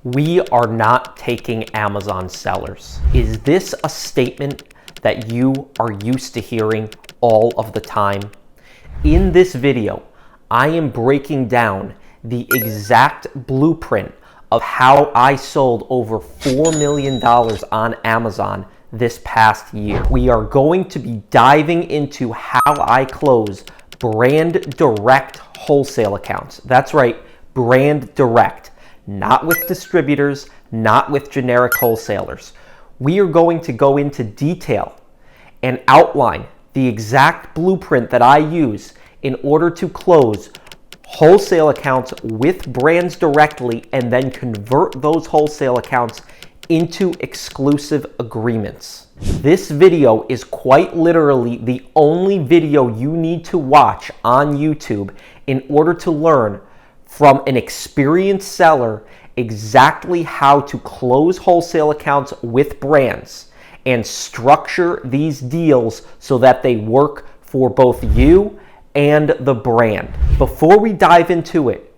We are not taking Amazon sellers. Is this a statement that you are used to hearing all of the time? In this video, I am breaking down the exact blueprint of how I sold over $4 million on Amazon this past year. We are going to be diving into how I close brand direct wholesale accounts. That's right, brand direct, not with distributors, not with generic wholesalers. We are going to go into detail and outline the exact blueprint that I use in order to close wholesale accounts with brands directly and then convert those wholesale accounts into exclusive agreements. This video is quite literally the only video you need to watch on YouTube in order to learn from an experienced seller exactly how to close wholesale accounts with brands and structure these deals so that they work for both you and the brand. Before we dive into it,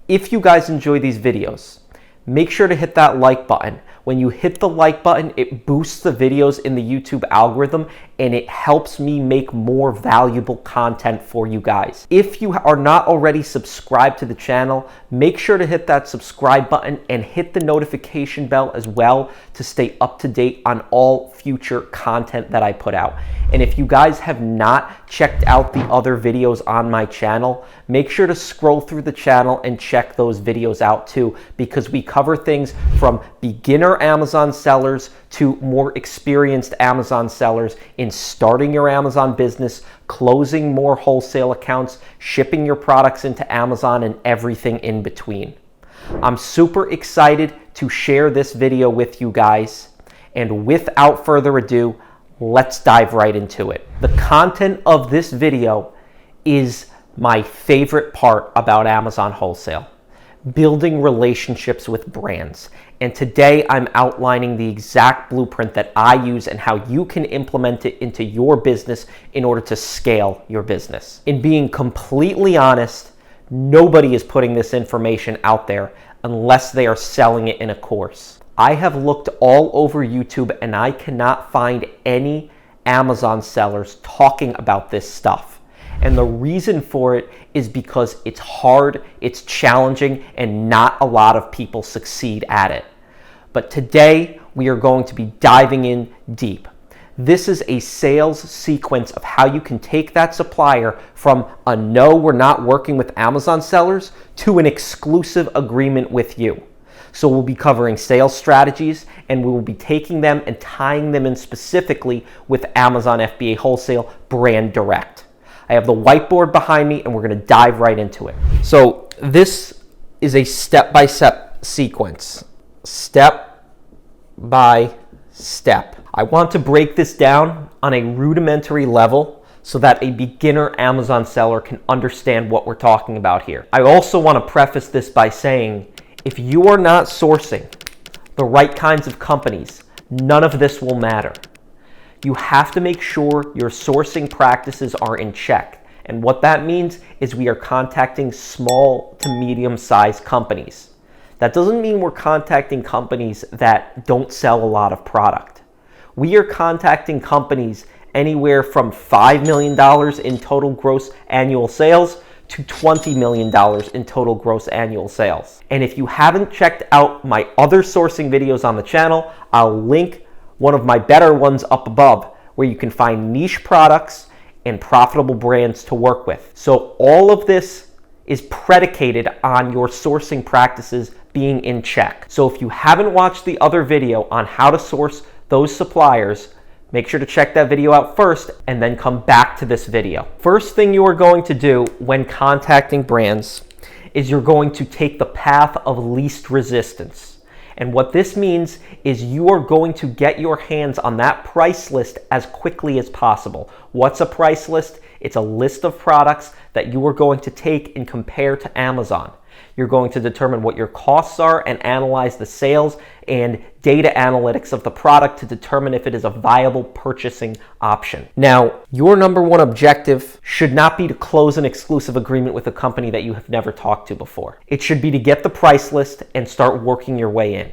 if you guys enjoy these videos, make sure to hit that like button. When you hit the like button, it boosts the videos in the YouTube algorithm and it helps me make more valuable content for you guys. If you are not already subscribed to the channel, make sure to hit that subscribe button and hit the notification bell as well to stay up to date on all future content that I put out. And if you guys have not checked out the other videos on my channel, make sure to scroll through the channel and check those videos out too, because we cover things from beginner Amazon sellers to more experienced Amazon sellers in starting your Amazon business, closing more wholesale accounts, shipping your products into Amazon, and everything in between. I'm super excited to share this video with you guys, and without further ado, let's dive right into it. The content of this video is my favorite part about Amazon wholesale: building relationships with brands. And today I'm outlining the exact blueprint that I use and how you can implement it into your business in order to scale your business. In being completely honest, nobody is putting this information out there unless they are selling it in a course. I have looked all over YouTube and I cannot find any Amazon sellers talking about this stuff. And the reason for it is because it's hard, it's challenging, and not a lot of people succeed at it. But today, we are going to be diving in deep. This is a sales sequence of how you can take that supplier from a no, we're not working with Amazon sellers, to an exclusive agreement with you. So we'll be covering sales strategies, and we will be taking them and tying them in specifically with Amazon FBA Wholesale brand direct. I have the whiteboard behind me and we're going to dive right into it. So this is a step-by-step sequence. Step by step. I want to break this down on a rudimentary level so that a beginner Amazon seller can understand what we're talking about here. I also want to preface this by saying, if you are not sourcing the right kinds of companies, none of this will matter. You have to make sure your sourcing practices are in check. And what that means is we are contacting small to medium-sized companies. That doesn't mean we're contacting companies that don't sell a lot of product. We are contacting companies anywhere from $5 million in total gross annual sales to $20 million in total gross annual sales. And if you haven't checked out my other sourcing videos on the channel, I'll link one of my better ones up above, where you can find niche products and profitable brands to work with. So all of this is predicated on your sourcing practices being in check. So if you haven't watched the other video on how to source those suppliers, make sure to check that video out first and then come back to this video. First thing you are going to do when contacting brands is you're going to take the path of least resistance. And what this means is you are going to get your hands on that price list as quickly as possible. What's a price list? It's a list of products that you are going to take and compare to Amazon. You're going to determine what your costs are and analyze the sales and data analytics of the product to determine if it is a viable purchasing option. Now, your number one objective should not be to close an exclusive agreement with a company that you have never talked to before. It should be to get the price list and start working your way in.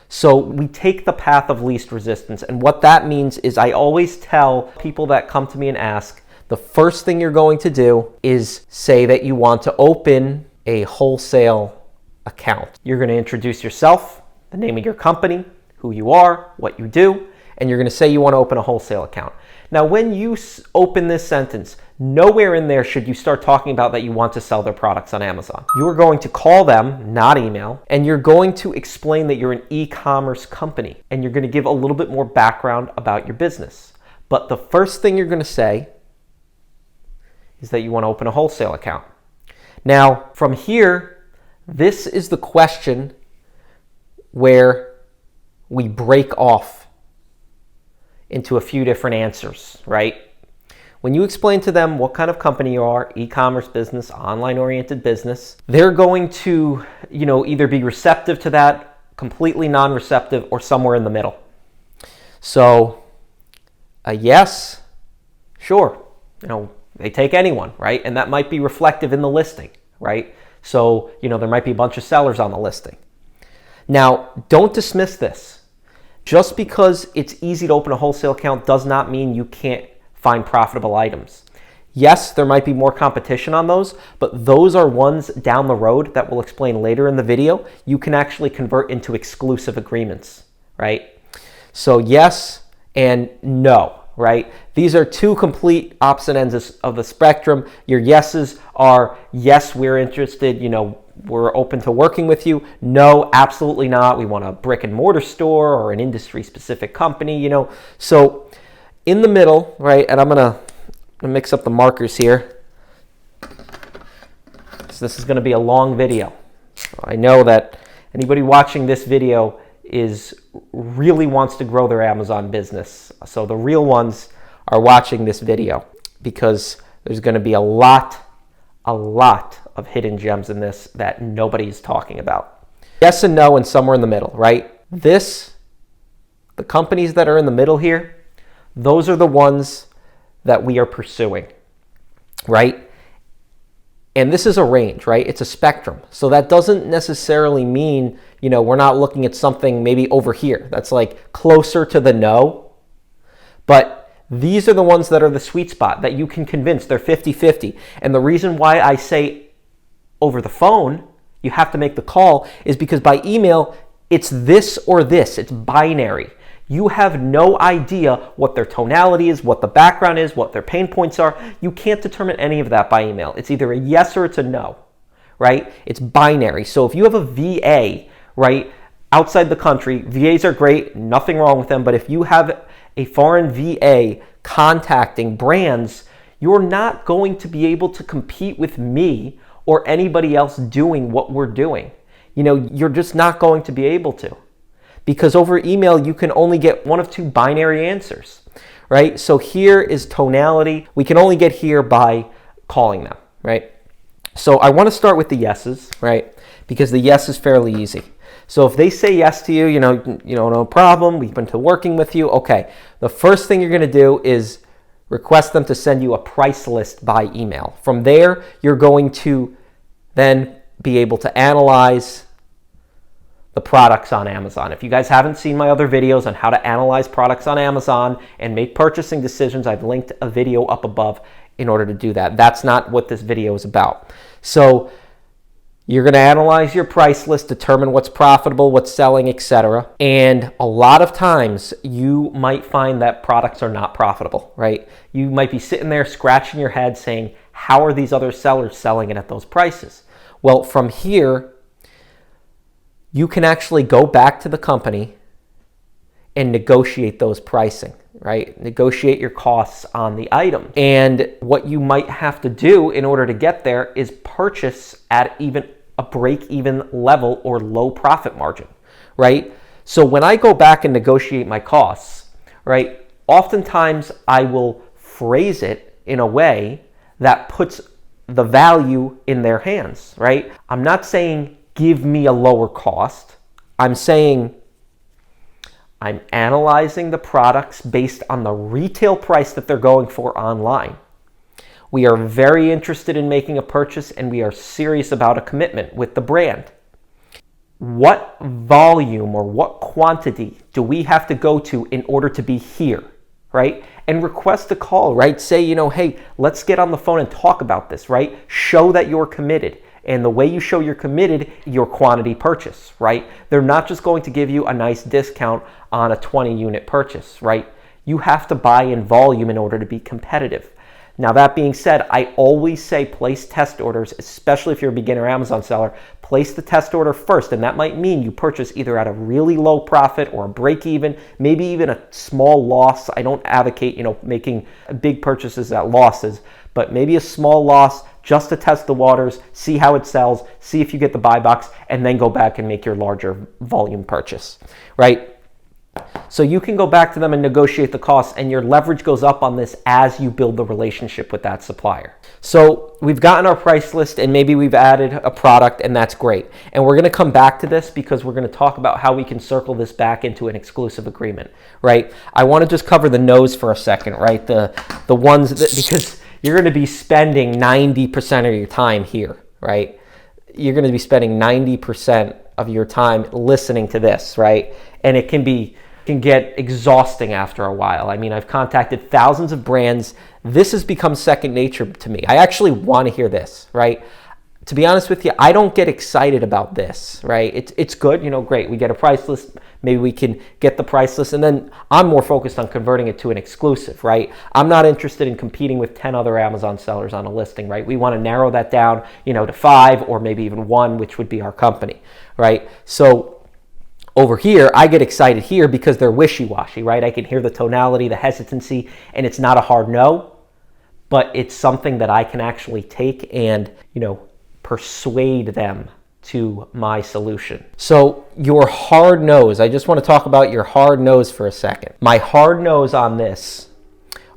So we take the path of least resistance. And what that means is I always tell people that come to me and ask, the first thing you're going to do is say that you want to open a wholesale account. You're going to introduce yourself, the name of your company, who you are, what you do, and you're going to say you want to open a wholesale account. Now, when you open this sentence, nowhere in there should you start talking about that you want to sell their products on Amazon. You're going to call them, not email, and you're going to explain that you're an e-commerce company, and you're going to give a little bit more background about your business. But the first thing you're going to say is that you want to open a wholesale account. Now, from here, this is the question where we break off into a few different answers, right? When you explain to them what kind of company you are, e-commerce business, online-oriented business, they're going to, either be receptive to that, completely non-receptive, or somewhere in the middle. So, a yes, sure, they take anyone, right? And that might be reflective in the listing, right? So, there might be a bunch of sellers on the listing. Now, don't dismiss this. Just because it's easy to open a wholesale account does not mean you can't find profitable items. Yes, there might be more competition on those, but those are ones down the road that we'll explain later in the video. You can actually convert into exclusive agreements, right? So yes and no. Right? These are two complete opposite ends of the spectrum. Your yeses are, yes, we're interested, we're open to working with you. No, absolutely not. We want a brick and mortar store or an industry specific company, So in the middle, right, and I'm gonna mix up the markers here. So this is gonna be a long video. I know that anybody watching this video really wants to grow their Amazon business. So the real ones are watching this video because there's going to be a lot of hidden gems in this that nobody's talking about. Yes and no, and somewhere in the middle, right? The companies that are in the middle here, those are the ones that we are pursuing, right? And this is a range, right? It's a spectrum. So that doesn't necessarily mean, we're not looking at something maybe over here that's like closer to the no. But these are the ones that are the sweet spot that you can convince. They're 50-50. And the reason why I say over the phone, you have to make the call, is because by email, it's this or this. It's binary. You have no idea what their tonality is, what the background is, what their pain points are. You can't determine any of that by email. It's either a yes or it's a no, right? It's binary. So if you have a VA, right, outside the country, VAs are great, nothing wrong with them. But if you have a foreign VA contacting brands, you're not going to be able to compete with me or anybody else doing what we're doing. You're just not going to be able to. Because over email, you can only get one of two binary answers, right? So here is tonality. We can only get here by calling them, right? So I want to start with the yeses, right? Because the yes is fairly easy. So if they say yes to you, no problem. We've been to working with you. Okay. The first thing you're going to do is request them to send you a price list by email. From there, you're going to then be able to analyze the products on Amazon. If you guys haven't seen my other videos on how to analyze products on Amazon and make purchasing decisions, I've linked a video up above in order to do that. That's not what this video is about. So you're going to analyze your price list, determine what's profitable, what's selling, etc. And a lot of times you might find that products are not profitable, right? You might be sitting there scratching your head saying, how are these other sellers selling it at those prices? Well, from here, you can actually go back to the company and negotiate those pricing, right? Negotiate your costs on the item. And what you might have to do in order to get there is purchase at even a break-even level or low profit margin, right? So when I go back and negotiate my costs, right, oftentimes I will phrase it in a way that puts the value in their hands, right? I'm not saying give me a lower cost. I'm saying I'm analyzing the products based on the retail price that they're going for online. We are very interested in making a purchase, and we are serious about a commitment with the brand. What volume or what quantity do we have to go to in order to be here, right? And request a call, right? Say, hey, let's get on the phone and talk about this, right? Show that you're committed. And the way you show you're committed, your quantity purchase, right? They're not just going to give you a nice discount on a 20 unit purchase, right? You have to buy in volume in order to be competitive. Now, that being said, I always say place test orders, especially if you're a beginner Amazon seller. Place the test order first, and that might mean you purchase either at a really low profit or a break even, maybe even a small loss. I don't advocate, making big purchases at losses, but maybe a small loss just to test the waters, see how it sells, see if you get the buy box, and then go back and make your larger volume purchase, right? So you can go back to them and negotiate the costs, and your leverage goes up on this as you build the relationship with that supplier. So we've gotten our price list, and maybe we've added a product, and that's great. And we're going to come back to this because we're going to talk about how we can circle this back into an exclusive agreement, right? I want to just cover the no's for a second, right? The ones that, because you're going to be spending 90% of your time here, right? You're going to be spending 90% of your time listening to this, right? And it can get exhausting after a while. I mean, I've contacted thousands of brands. This has become second nature to me. I actually want to hear this, right? To be honest with you, I don't get excited about this, right? It's good, great. We get a price list. Maybe we can get the price list, and then I'm more focused on converting it to an exclusive, right? I'm not interested in competing with 10 other Amazon sellers on a listing, right? We want to narrow that down, to 5 or maybe even 1, which would be our company, right? So over here, I get excited here because they're wishy-washy, right? I can hear the tonality, the hesitancy, and it's not a hard no, but it's something that I can actually take and, persuade them to my solution. So your hard no's, I just want to talk about your hard no's for a second. My hard no's on this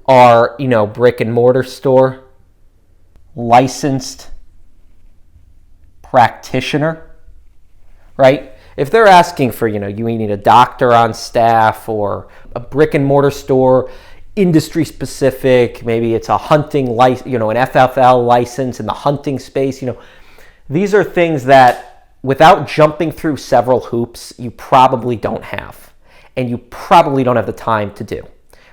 are, brick and mortar store, licensed practitioner, right? If they're asking for, you need a doctor on staff or a brick and mortar store, industry specific, maybe it's a hunting license, an FFL license in the hunting space, these are things that without jumping through several hoops, you probably don't have, and you probably don't have the time to do,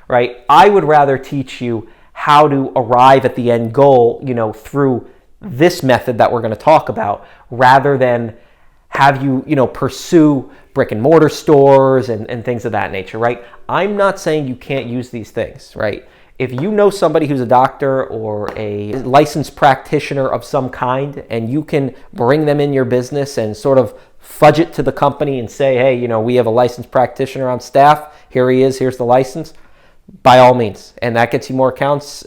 right? I would rather teach you how to arrive at the end goal, through this method that we're going to talk about, rather than have you, pursue brick and mortar stores and things of that nature, right? I'm not saying you can't use these things, right? If you know somebody who's a doctor or a licensed practitioner of some kind, and you can bring them in your business and sort of fudge it to the company and say, hey, we have a licensed practitioner on staff. Here he is. Here's the license. By all means. And that gets you more accounts.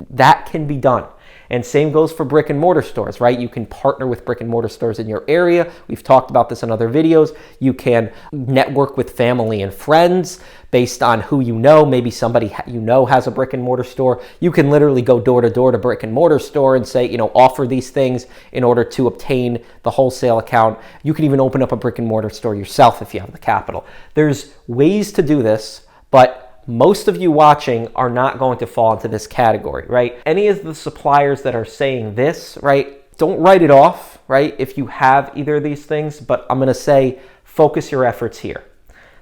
That can be done. And same goes for brick and mortar stores, right? You can partner with brick and mortar stores in your area. We've talked about this in other videos. You can network with family and friends based on who you know. Maybe somebody has a brick and mortar store. You can literally go door to door to brick and mortar store and say, offer these things in order to obtain the wholesale account. You can even open up a brick and mortar store yourself if you have the capital. There's ways to do this, but most of you watching are not going to fall into this category, right? Any of the suppliers that are saying this, right, don't write it off, right, if you have either of these things, but I'm going to say focus your efforts here.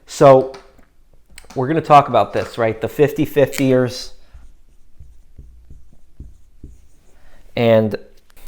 So we're going to talk about this, right, the 50-50ers. And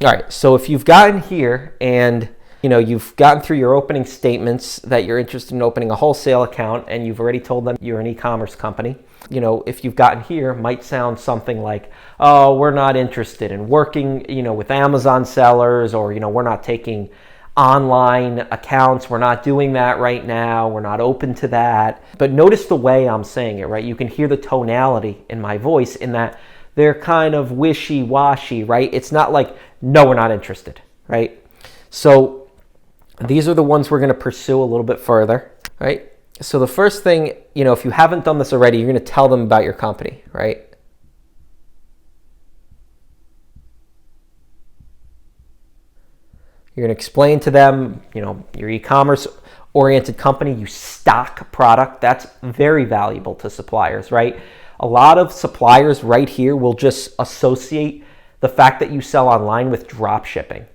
all right, so if you've gotten here and you've gotten through your opening statements that you're interested in opening a wholesale account, and you've already told them you're an e-commerce company. If you've gotten here, might sound something like, oh, we're not interested in working, with Amazon sellers, or, we're not taking online accounts. We're not doing that right now. We're not open to that. But notice the way I'm saying it, right? You can hear the tonality in my voice in that they're kind of wishy-washy, right? It's not like, no, we're not interested, right? So these are the ones we're going to pursue a little bit further, right? So the first thing, if you haven't done this already, you're going to tell them about your company, right? You're going to explain to them, your e-commerce oriented company, you stock product. That's very valuable to suppliers, right? A lot of suppliers right here will just associate the fact that you sell online with drop shipping.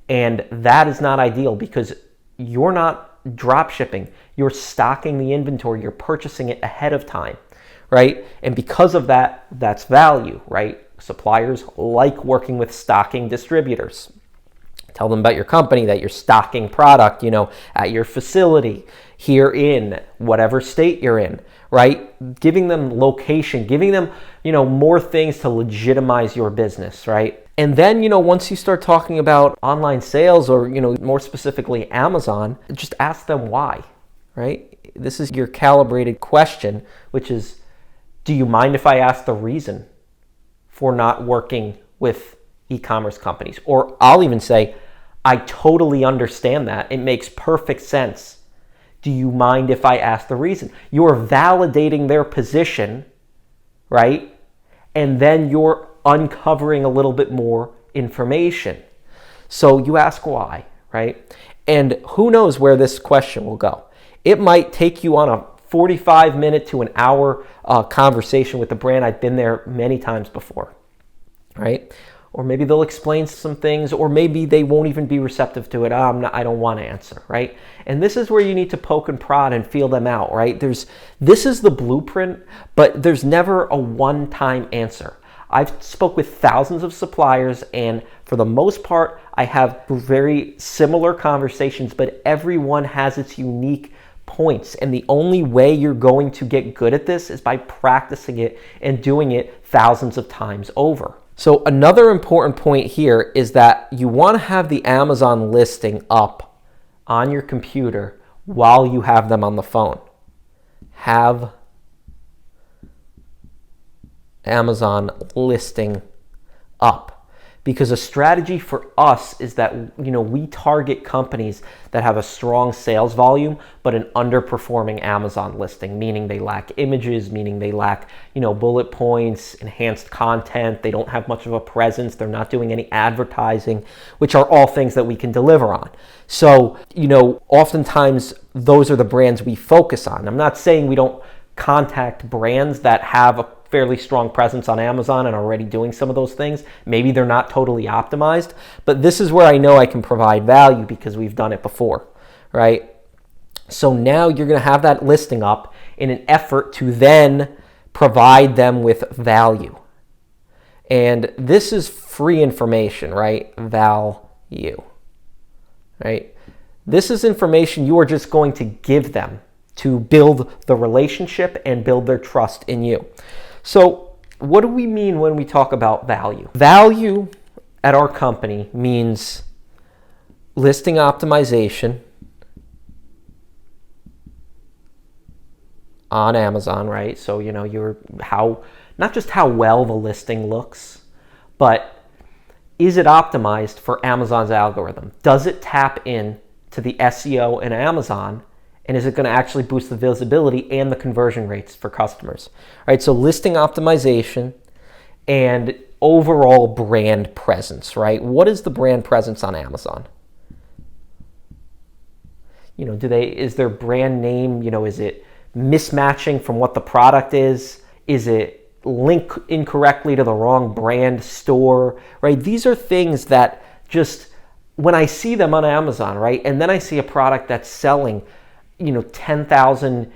And that is not ideal because you're not drop shipping. You're stocking the inventory. You're purchasing it ahead of time, right? And because of that, that's value, right? Suppliers like working with stocking distributors. Tell them about your company, that you're stocking product, at your facility, here in whatever state you're in, right? Giving them location, giving them, more things to legitimize your business, right? And then, once you start talking about online sales or, more specifically Amazon, just ask them why, right? This is your calibrated question, which is, do you mind if I ask the reason for not working with e-commerce companies? Or I'll even say, I totally understand that. It makes perfect sense. Do you mind if I ask the reason? You're validating their position, right? And then you're uncovering a little bit more information. So you ask why, right? And who knows where this question will go. It might take you on a 45-minute to an hour conversation with the brand. I've been there many times before, right? Or maybe they'll explain some things, or maybe they won't even be receptive to it. I don't want to answer, right? And this is where you need to poke and prod and feel them out, right? This is the blueprint, but there's never a one-time answer. I've spoke with thousands of suppliers, and for the most part, I have very similar conversations, but everyone has its unique points. And the only way you're going to get good at this is by practicing it and doing it thousands of times over. So another important point here is that you want to have the Amazon listing up on your computer while you have them on the phone. Have Amazon listing up. Because a strategy for us is that, we target companies that have a strong sales volume, but an underperforming Amazon listing, meaning they lack images, meaning they lack, bullet points, enhanced content. They don't have much of a presence. They're not doing any advertising, which are all things that we can deliver on. So, oftentimes those are the brands we focus on. I'm not saying we don't contact brands that have a fairly strong presence on Amazon and already doing some of those things. Maybe they're not totally optimized, but this is where I know I can provide value because we've done it before, right? So now you're going to have that listing up in an effort to then provide them with value. And this is free information, right? Value, right? This is information you are just going to give them to build the relationship and build their trust in you. So what do we mean when we talk about value? Value at our company means listing optimization on Amazon, right? So, not just how well the listing looks, but is it optimized for Amazon's algorithm? Does it tap in to the SEO in Amazon? And is it going to actually boost the visibility and the conversion rates for customers? All right, so listing optimization and overall brand presence, right? What is the brand presence on Amazon? Is their brand name, is it mismatching from what the product is? Is it linked incorrectly to the wrong brand store, right? These are things that just, when I see them on Amazon, right? And then I see a product that's selling 10,000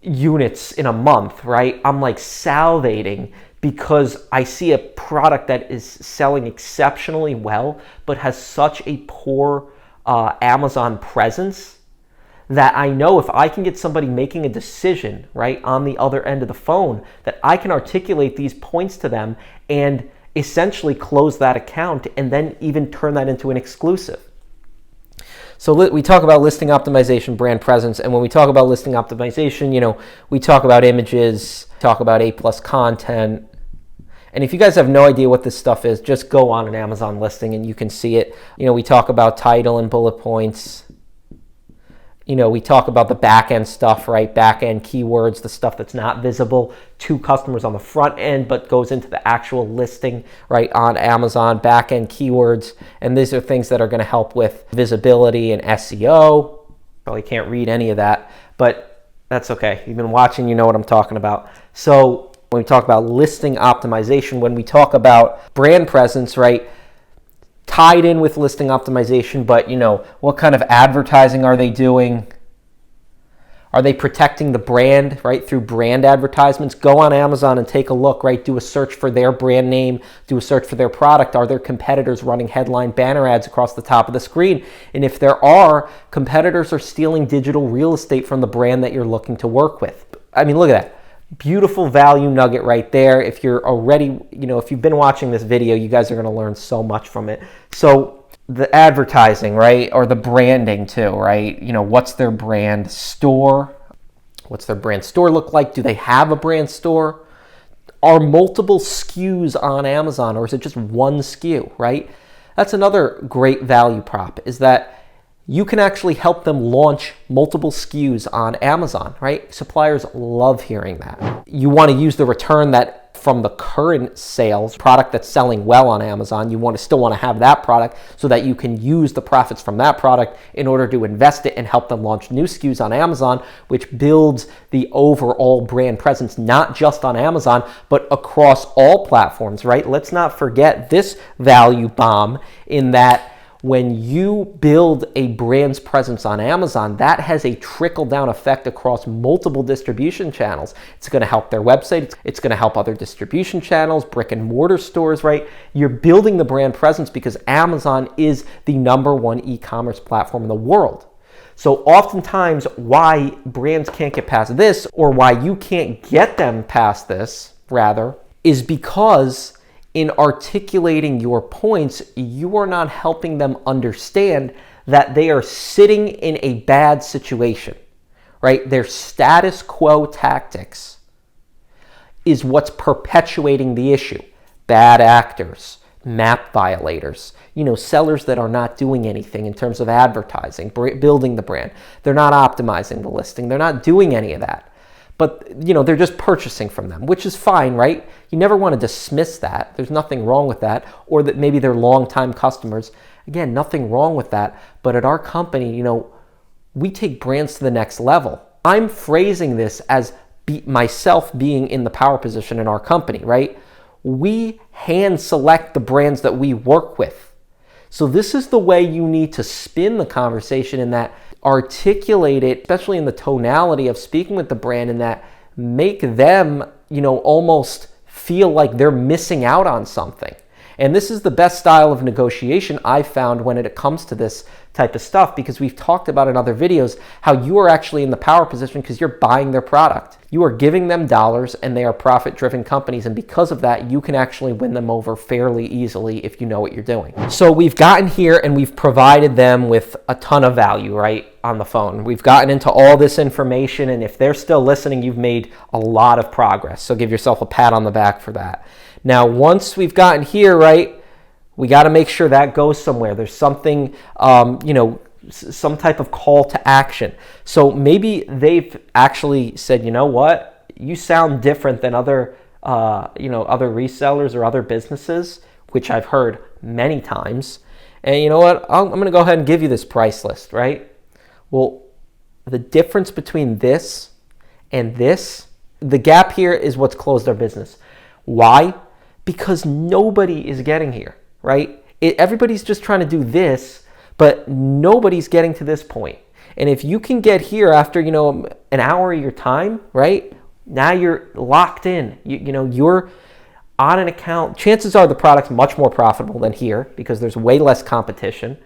units in a month, right? I'm like salivating because I see a product that is selling exceptionally well, but has such a poor Amazon presence that I know if I can get somebody making a decision, right, on the other end of the phone, that I can articulate these points to them and essentially close that account and then even turn that into an exclusive. So we talk about listing optimization, brand presence, and when we talk about listing optimization, we talk about images, talk about A+ content. And if you guys have no idea what this stuff is, just go on an Amazon listing and you can see it. We talk about title and bullet points. we talk about the back end stuff, right? Back end keywords, the stuff that's not visible to customers on the front end, but goes into the actual listing, right, on Amazon, back end keywords. And these are things that are going to help with visibility and SEO. Probably can't read any of that, but that's okay. You've been watching, you know what I'm talking about. So when we talk about listing optimization, when we talk about brand presence, right, tied in with listing optimization, but what kind of advertising are they doing? Are they protecting the brand, right, through brand advertisements? Go on Amazon and take a look, right? Do a search for their brand name, do a search for their product. Are there competitors running headline banner ads across the top of the screen? And if there are, competitors are stealing digital real estate from the brand that you're looking to work with. I mean, look at that. Beautiful value nugget right there. If you're already, if you've been watching this video, you guys are going to learn so much from it. So the advertising, right, or the branding too, right? What's their brand store? What's their brand store look like? Do they have a brand store? Are multiple SKUs on Amazon, or is it just one SKU, right? That's another great value prop, is that you can actually help them launch multiple SKUs on Amazon, right? Suppliers love hearing that. You want to use the return that from the current sales product that's selling well on Amazon. You still want to have that product so that you can use the profits from that product in order to invest it and help them launch new SKUs on Amazon, which builds the overall brand presence, not just on Amazon, but across all platforms, right? Let's not forget this value bomb, in that when you build a brand's presence on Amazon, that has a trickle-down effect across multiple distribution channels. It's going to help their website. It's going to help other distribution channels, brick and mortar stores, right? You're building the brand presence because Amazon is the #1 e-commerce platform in the world. So oftentimes why brands can't get past this, or why you can't get them past this, rather, is because in articulating your points, you are not helping them understand that they are sitting in a bad situation, right? Their status quo tactics is what's perpetuating the issue. Bad actors, map violators, sellers that are not doing anything in terms of advertising, building the brand. They're not optimizing the listing. They're not doing any of that. But, they're just purchasing from them, which is fine, right? You never want to dismiss that. There's nothing wrong with that. Or that maybe they're longtime customers. Again, nothing wrong with that. But at our company, we take brands to the next level. I'm phrasing this as myself being in the power position in our company, right? We hand select the brands that we work with. So this is the way you need to spin the conversation, in that articulate it, especially in the tonality of speaking with the brand, and that make them, almost feel like they're missing out on something. And this is the best style of negotiation I've found when it comes to this type of stuff, because we've talked about in other videos how you are actually in the power position because you're buying their product. You are giving them dollars, and they are profit-driven companies, and because of that, you can actually win them over fairly easily if you know what you're doing. So we've gotten here and we've provided them with a ton of value, right, on the phone. We've gotten into all this information, and if they're still listening, you've made a lot of progress. So give yourself a pat on the back for that. Now, once we've gotten here, right, we got to make sure that goes somewhere. There's something, some type of call to action. So maybe they've actually said, you know what, you sound different than other resellers or other businesses, which I've heard many times. And you know what, I'm going to go ahead and give you this price list, right? Well, the difference between this and this, the gap here is what's closed our business. Why? Because nobody is getting here, right? Everybody's just trying to do this, but nobody's getting to this point. And if you can get here after, an hour of your time, right? Now you're locked in. You're on an account. Chances are the product's much more profitable than here because there's way less competition,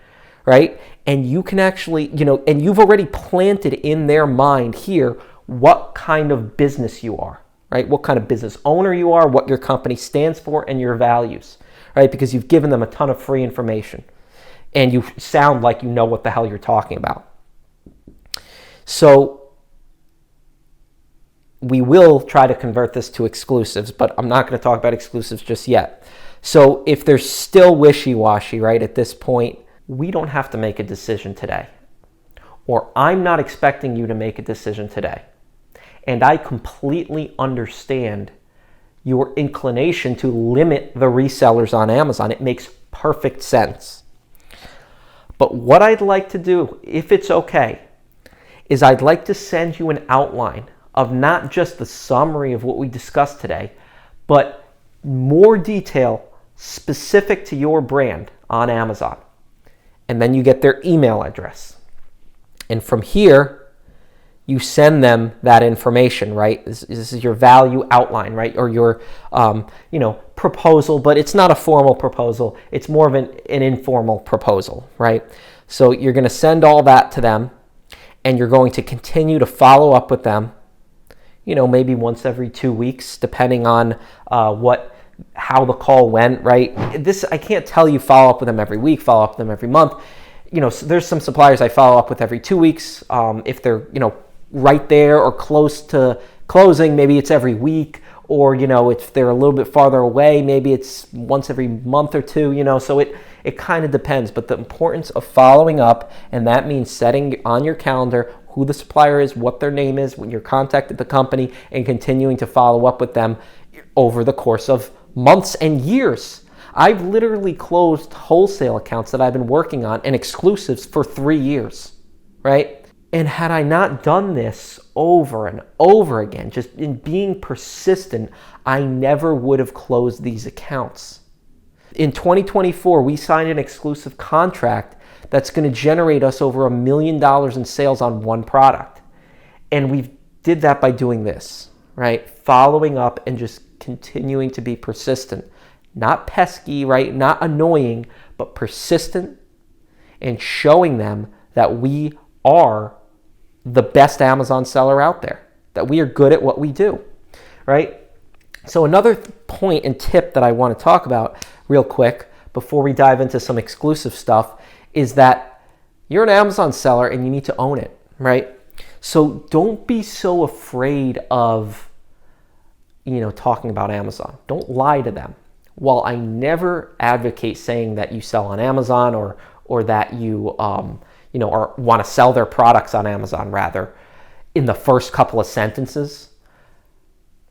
right? And you can actually, and you've already planted in their mind here what kind of business you are, right? What kind of business owner you are, what your company stands for, and your values, right? Because you've given them a ton of free information and you sound like you know what the hell you're talking about. So we will try to convert this to exclusives, but I'm not going to talk about exclusives just yet. So if they're still wishy-washy, right, at this point, we don't have to make a decision today. or I'm not expecting you to make a decision today. And I completely understand your inclination to limit the resellers on Amazon. It makes perfect sense. But what I'd like to do, if it's okay, is I'd like to send you an outline of not just the summary of what we discussed today, but more detail specific to your brand on Amazon. And then you get their email address. And from here, you send them that information, right? This is your value outline, right? Or your, proposal, but it's not a formal proposal. It's more of an informal proposal, right? So you're going to send all that to them, and you're going to continue to follow up with them, maybe once every 2 weeks, depending on how the call went, right? I can't tell you follow up with them every week, follow up with them every month. So there's some suppliers I follow up with every 2 weeks. If they're, right there or close to closing, maybe it's every week, or, if they're a little bit farther away, maybe it's once every month or two, so it kind of depends. But the importance of following up, and that means setting on your calendar who the supplier is, what their name is, when you're contacted the company, and continuing to follow up with them over the course of months and years. I've literally closed wholesale accounts that I've been working on and exclusives for 3 years, right? And had I not done this over and over again, just in being persistent, I never would have closed these accounts. In 2024, we signed an exclusive contract that's going to generate us over $1 million in sales on one product. And we did that by doing this, right? Following up and just continuing to be persistent. Not pesky, right? Not annoying, but persistent, and showing them that we are the best Amazon seller out there, that we are good at what we do, right? So another point and tip that I want to talk about real quick before we dive into some exclusive stuff is that you're an Amazon seller and you need to own it, right? So don't be so afraid of, talking about Amazon. Don't lie to them. While I never advocate saying that you sell on Amazon or that you or want to sell their products on Amazon, rather, in the first couple of sentences,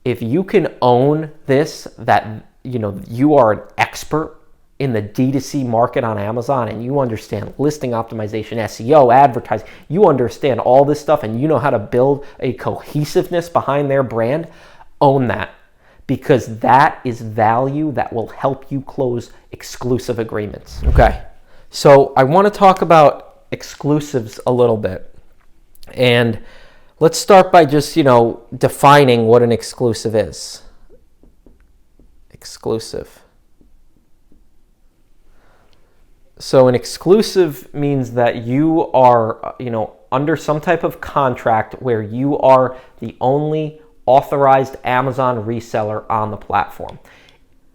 if you can own this, that you are an expert in the D2C market on Amazon, and you understand listing optimization, SEO, advertising, you understand all this stuff, and you know how to build a cohesiveness behind their brand, own that. Because that is value that will help you close exclusive agreements. Okay, so I want to talk about exclusives a little bit. And let's start by just, defining what an exclusive is. Exclusive. So an exclusive means that you are, under some type of contract where you are the only authorized Amazon reseller on the platform.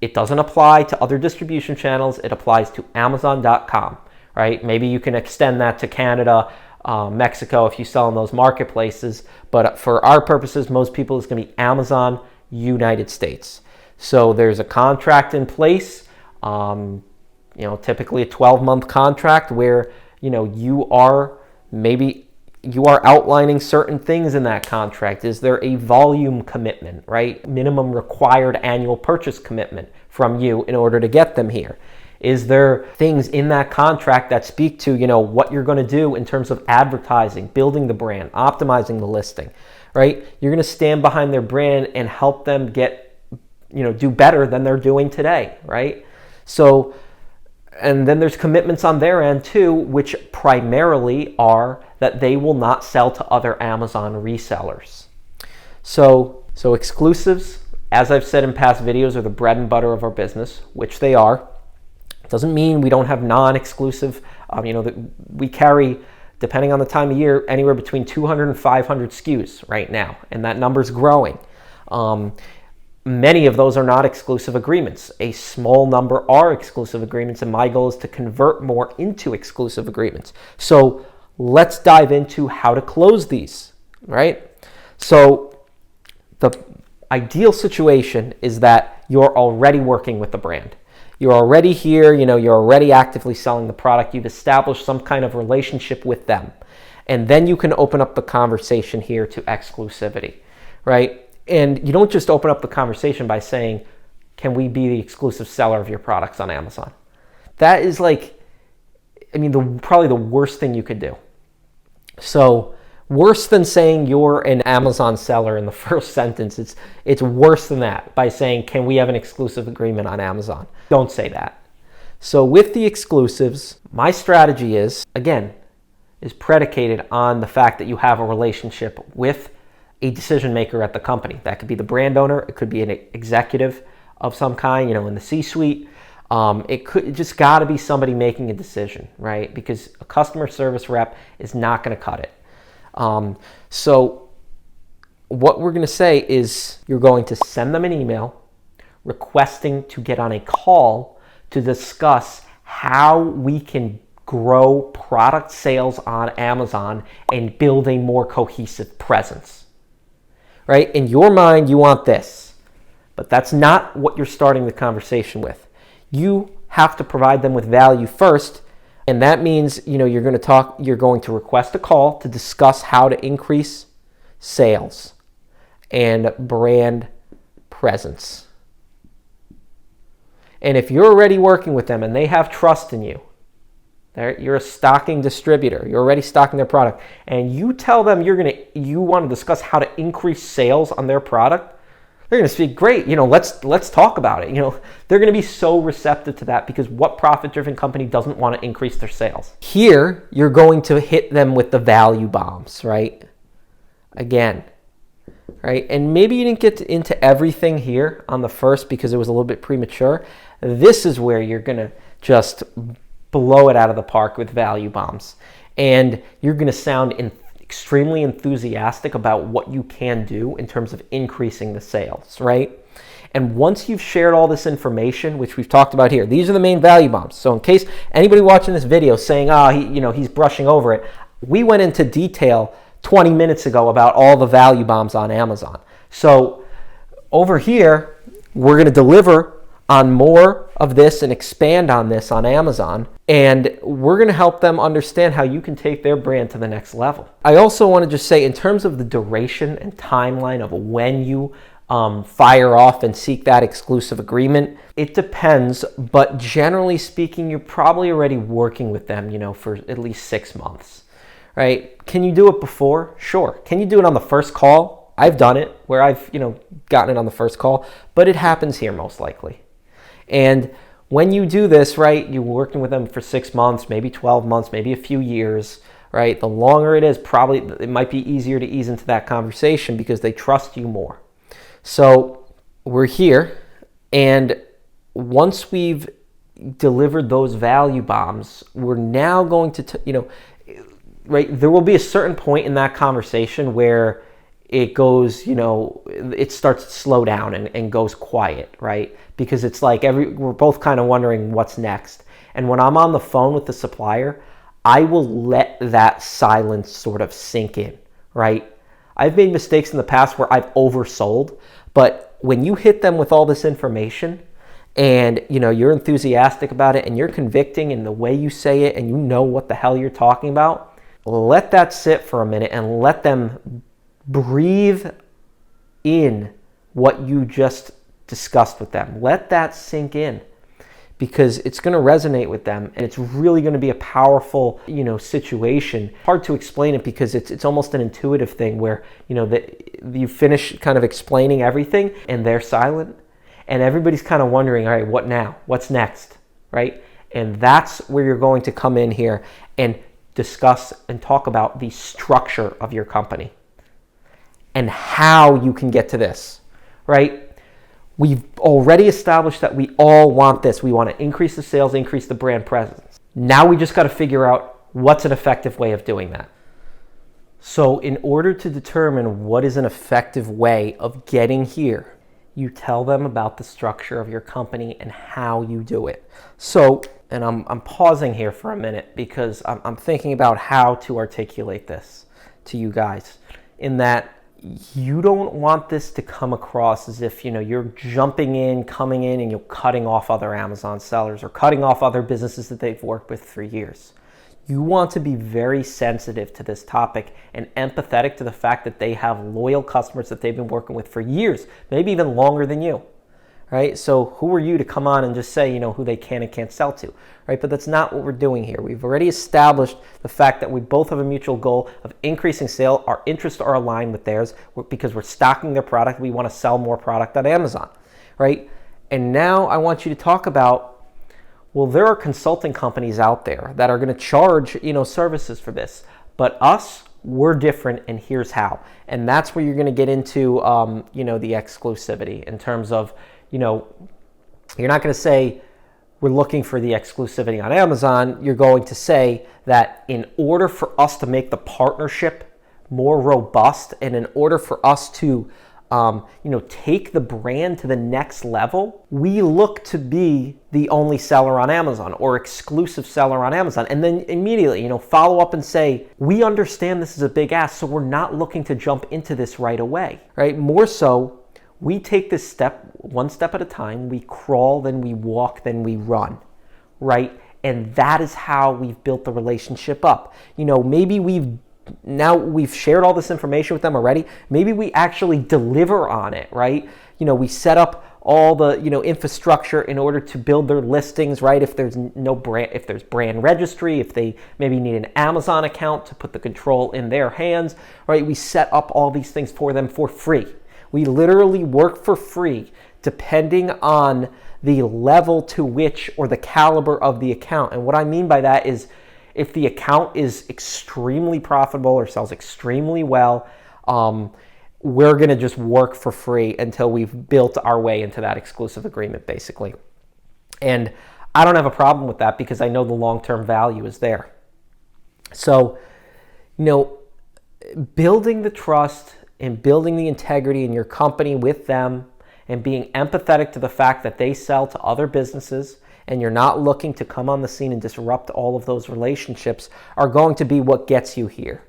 It doesn't apply to other distribution channels. It applies to Amazon.com, right? Maybe you can extend that to Canada, Mexico if you sell in those marketplaces. But for our purposes, most people, it's going to be Amazon, United States. So there's a contract in place, typically a 12-month contract where, you are outlining certain things in that contract. Is there a volume commitment, right? Minimum required annual purchase commitment from you in order to get them here? Is there things in that contract that speak to, what you're going to do in terms of advertising, building the brand, optimizing the listing, right? You're going to stand behind their brand and help them get, do better than they're doing today, right? So, and then there's commitments on their end too, which primarily are that they will not sell to other Amazon resellers. So exclusives, as I've said in past videos, are the bread and butter of our business, which they are. It doesn't mean we don't have non-exclusive. We carry, depending on the time of year, anywhere between 200 and 500 SKUs right now, and that number's growing. Many of those are not exclusive agreements. A small number are exclusive agreements, and my goal is to convert more into exclusive agreements. So let's dive into how to close these, right? So the ideal situation is that you're already working with the brand. You're already here, you're already actively selling the product. You've established some kind of relationship with them. And then you can open up the conversation here to exclusivity, right? And you don't just open up the conversation by saying, can we be the exclusive seller of your products on Amazon? That is like, I mean, probably the worst thing you could do. So worse than saying you're an Amazon seller in the first sentence, it's worse than that by saying, can we have an exclusive agreement on Amazon? Don't say that. So with the exclusives, my strategy is, again, is predicated on the fact that you have a relationship with a decision maker at the company. That could be the brand owner, it could be an executive of some kind, in the C-suite. It just got to be somebody making a decision, right? Because a customer service rep is not going to cut it. So what we're going to say is you're going to send them an email requesting to get on a call to discuss how we can grow product sales on Amazon and build a more cohesive presence, right? In your mind, you want this, but that's not what you're starting the conversation with. You have to provide them with value first, and that means, you're going to request a call to discuss how to increase sales and brand presence. And if you're already working with them and they have trust in you, you're a stocking distributor, you're already stocking their product, and you tell them you want to discuss how to increase sales on their product, they're going to speak, great, let's talk about it. They're going to be so receptive to that, because what profit-driven company doesn't want to increase their sales? Here, you're going to hit them with the value bombs, right? Again, right? And maybe you didn't get into everything here on the first because it was a little bit premature. This is where you're going to just blow it out of the park with value bombs. And you're going to sound extremely enthusiastic about what you can do in terms of increasing the sales, right? And once you've shared all this information, which we've talked about here, these are the main value bombs. So in case anybody watching this video saying, he's brushing over it, we went into detail 20 minutes ago about all the value bombs on Amazon. So over here, we're going to deliver on more of this and expand on this on Amazon, and we're going to help them understand how you can take their brand to the next level. I also want to just say, in terms of the duration and timeline of when you fire off and seek that exclusive agreement, it depends, but generally speaking, you're probably already working with them, for at least 6 months, right? Can you do it before? Sure. Can you do it on the first call? I've done it where I've, gotten it on the first call, but it happens here most likely. And when you do this, right, you're working with them for 6 months, maybe 12 months, maybe a few years, right? The longer it is, probably it might be easier to ease into that conversation because they trust you more. So we're here, and once we've delivered those value bombs, we're now going to, right, there will be a certain point in that conversation where it goes, it starts to slow down and goes quiet, right? Because it's like we're both kind of wondering what's next. And when I'm on the phone with the supplier, I will let that silence sort of sink in, right? I've made mistakes in the past where I've oversold, but when you hit them with all this information and, you're enthusiastic about it and you're convicting in the way you say it and you know what the hell you're talking about, let that sit for a minute and let them breathe in what you just discussed with them. Let that sink in, because it's going to resonate with them, and it's really going to be a powerful, situation. Hard to explain it because it's almost an intuitive thing where, that you finish kind of explaining everything and they're silent and everybody's kind of wondering, all right, what now? What's next, right? And that's where you're going to come in here and discuss and talk about the structure of your company and how you can get to this, right? We've already established that we all want this. We want to increase the sales, increase the brand presence. Now we just got to figure out what's an effective way of doing that. So in order to determine what is an effective way of getting here, you tell them about the structure of your company and how you do it. So, and I'm pausing here for a minute because I'm thinking about how to articulate this to you guys, in that you don't want this to come across as if, you're coming in and you're cutting off other Amazon sellers or cutting off other businesses that they've worked with for years. You want to be very sensitive to this topic and empathetic to the fact that they have loyal customers that they've been working with for years, maybe even longer than you, right? So who are you to come on and just say, who they can and can't sell to, right? But that's not what we're doing here. We've already established the fact that we both have a mutual goal of increasing sale. Our interests are aligned with theirs because we're stocking their product. We want to sell more product on Amazon, right? And now I want you to talk about, well, there are consulting companies out there that are going to charge, services for this. But us, we're different, and here's how. And that's where you're going to get into, the exclusivity in terms of, you're not going to say we're looking for the exclusivity on Amazon. You're going to say that in order for us to make the partnership more robust and in order for us to take the brand to the next level, we look to be the only seller on Amazon or exclusive seller on Amazon. And then immediately, follow up and say, we understand this is a big ask, so we're not looking to jump into this right away, right? More so, we take this step, one step at a time. We crawl, then we walk, then we run, right? And that is how we've built the relationship up. Maybe we've shared all this information with them already. Maybe we actually deliver on it, right? We set up all the, infrastructure in order to build their listings, right? If there's brand registry, if they maybe need an Amazon account to put the control in their hands, right? We set up all these things for them for free. We literally work for free depending on the level to which or the caliber of the account. And what I mean by that is, if the account is extremely profitable or sells extremely well, we're going to just work for free until we've built our way into that exclusive agreement, basically. And I don't have a problem with that because I know the long-term value is there. So, building the trust and building the integrity in your company with them and being empathetic to the fact that they sell to other businesses and you're not looking to come on the scene and disrupt all of those relationships are going to be what gets you here.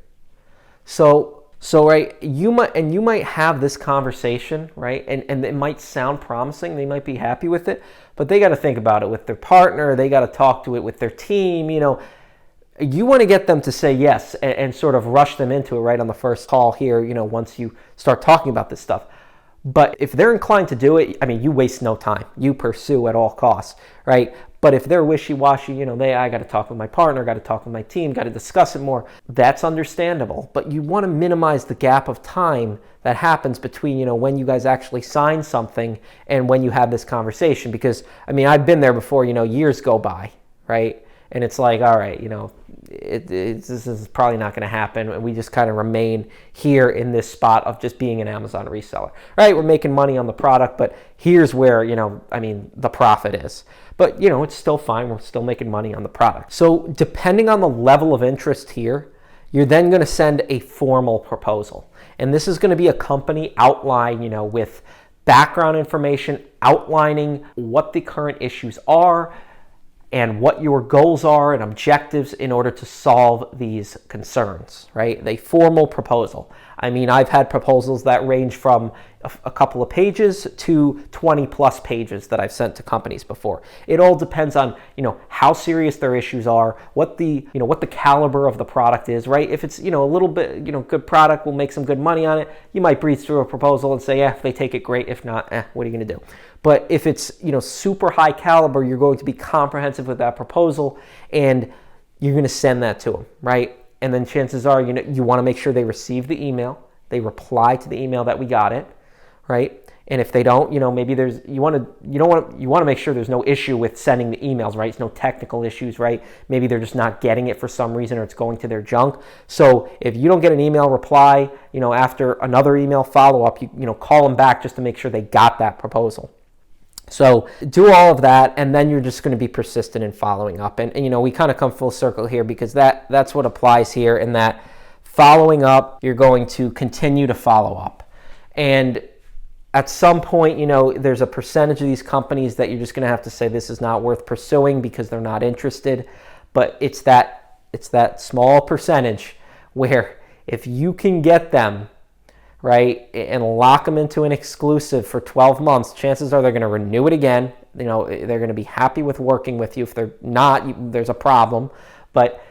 So right, you might have this conversation, right? And it might sound promising, they might be happy with it, but they got to think about it with their partner, they got to talk to it with their team, You want to get them to say yes and sort of rush them into it right on the first call here, once you start talking about this stuff. But if they're inclined to do it, you waste no time. You pursue at all costs, right? But if they're wishy-washy, I got to talk with my partner, got to talk with my team, got to discuss it more, that's understandable. But you want to minimize the gap of time that happens between, when you guys actually sign something and when you have this conversation. Because, I've been there before, years go by, right? And it's like, all right, this is probably not going to happen. And we just kind of remain here in this spot of just being an Amazon reseller. Right, we're making money on the product, but here's where, the profit is. But, it's still fine. We're still making money on the product. So depending on the level of interest here, you're then going to send a formal proposal. And this is going to be a company outline, with background information outlining what the current issues are, and what your goals are and objectives in order to solve these concerns, right? A formal proposal. I've had proposals that range from a couple of pages to 20 plus pages that I've sent to companies before. It all depends on, how serious their issues are, what the caliber of the product is, right? If it's, a little bit, good product, we'll make some good money on it. You might breeze through a proposal and say, if they take it, great. If not, what are you going to do? But if it's, super high caliber, you're going to be comprehensive with that proposal and you're going to send that to them, right? And then chances are, you want to make sure they receive the email, they reply to the email that we got it, right? And if they don't, maybe you want to make sure there's no issue with sending the emails, right? It's no technical issues, right? Maybe they're just not getting it for some reason or it's going to their junk. So if you don't get an email reply, after another email follow-up, you call them back just to make sure they got that proposal. So do all of that, and then you're just going to be persistent in following up. And we kind of come full circle here because that's what applies here, in that following up, you're going to continue to follow up. And at some point, there's a percentage of these companies that you're just going to have to say this is not worth pursuing because they're not interested. But it's that small percentage where if you can get them, right, and lock them into an exclusive for 12 months, chances are they're going to renew it again. They're going to be happy with working with you. If they're not, there's a problem. But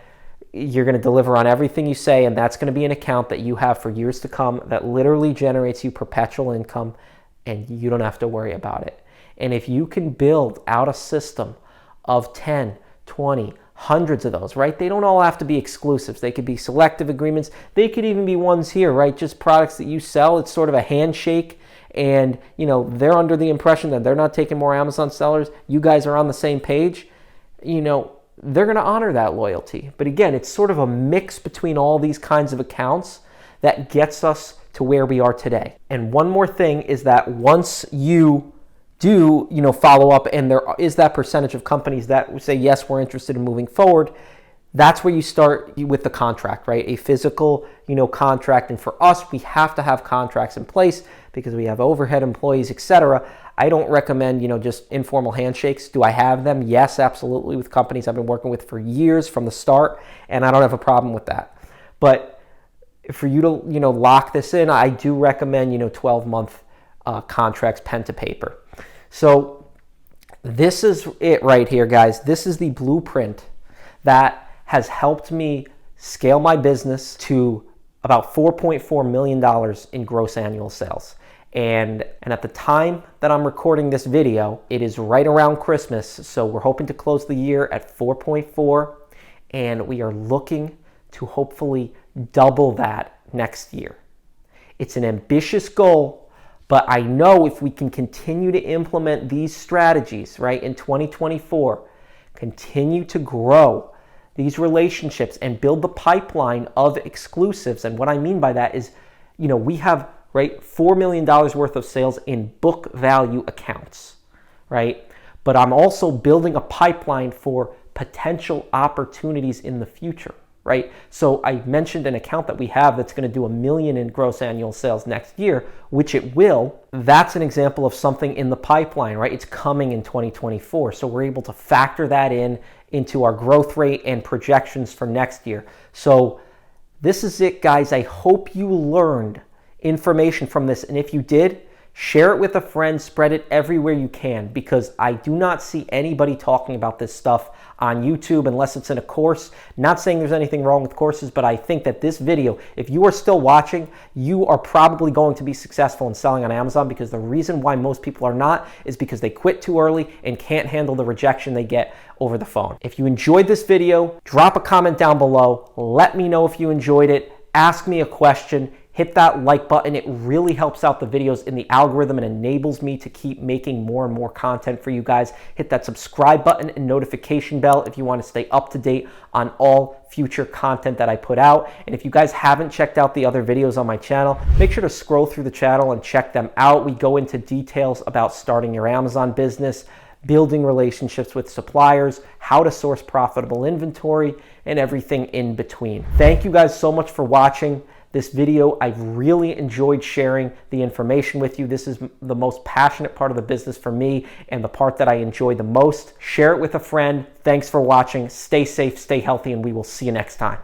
you're going to deliver on everything you say, and that's going to be an account that you have for years to come that literally generates you perpetual income, and you don't have to worry about it. And if you can build out a system of 10, 20, hundreds of those, right? They don't all have to be exclusives. They could be selective agreements. They could even be ones here, right? Just products that you sell. It's sort of a handshake, and they're under the impression that they're not taking more Amazon sellers. You guys are on the same page. They're going to honor that loyalty. But again, it's sort of a mix between all these kinds of accounts that gets us to where we are today. And one more thing is that once you do, follow up, and there is that percentage of companies that say, yes, we're interested in moving forward, that's where you start with the contract, right? A physical, contract. And for us, we have to have contracts in place because we have overhead employees, etc. I don't recommend, just informal handshakes. Do I have them? Yes, absolutely, with companies I've been working with for years from the start, and I don't have a problem with that. But for you to, lock this in, I do recommend, 12-month contracts, pen to paper. So this is it right here, guys. This is the blueprint that has helped me scale my business to about $4.4 million in gross annual sales. And at the time that I'm recording this video, it is right around Christmas. So we're hoping to close the year at 4.4, and we are looking to hopefully double that next year. It's an ambitious goal, but I know if we can continue to implement these strategies, right, in 2024, continue to grow these relationships and build the pipeline of exclusives. And what I mean by that is, we have, right, $4 million worth of sales in book value accounts, right? But I'm also building a pipeline for potential opportunities in the future, right? So I mentioned an account that we have that's going to do $1 million in gross annual sales next year, which it will. That's an example of something in the pipeline, right? It's coming in 2024. So we're able to factor that into our growth rate and projections for next year. So this is it, guys. I hope you learned information from this, and if you did, share it with a friend, spread it everywhere you can, because I do not see anybody talking about this stuff on YouTube unless it's in a course. Not saying there's anything wrong with courses, but I think that this video, if you are still watching, you are probably going to be successful in selling on Amazon, because the reason why most people are not is because they quit too early and can't handle the rejection they get over the phone. If you enjoyed this video, drop a comment down below. Let me know if you enjoyed it. Ask me a question. Hit that like button. It really helps out the videos in the algorithm and enables me to keep making more and more content for you guys. Hit that subscribe button and notification bell if you want to stay up to date on all future content that I put out. And if you guys haven't checked out the other videos on my channel, make sure to scroll through the channel and check them out. We go into details about starting your Amazon business, building relationships with suppliers, how to source profitable inventory, and everything in between. Thank you guys so much for watching this video. I've really enjoyed sharing the information with you. This is the most passionate part of the business for me and the part that I enjoy the most. Share it with a friend. Thanks for watching. Stay safe, stay healthy, and we will see you next time.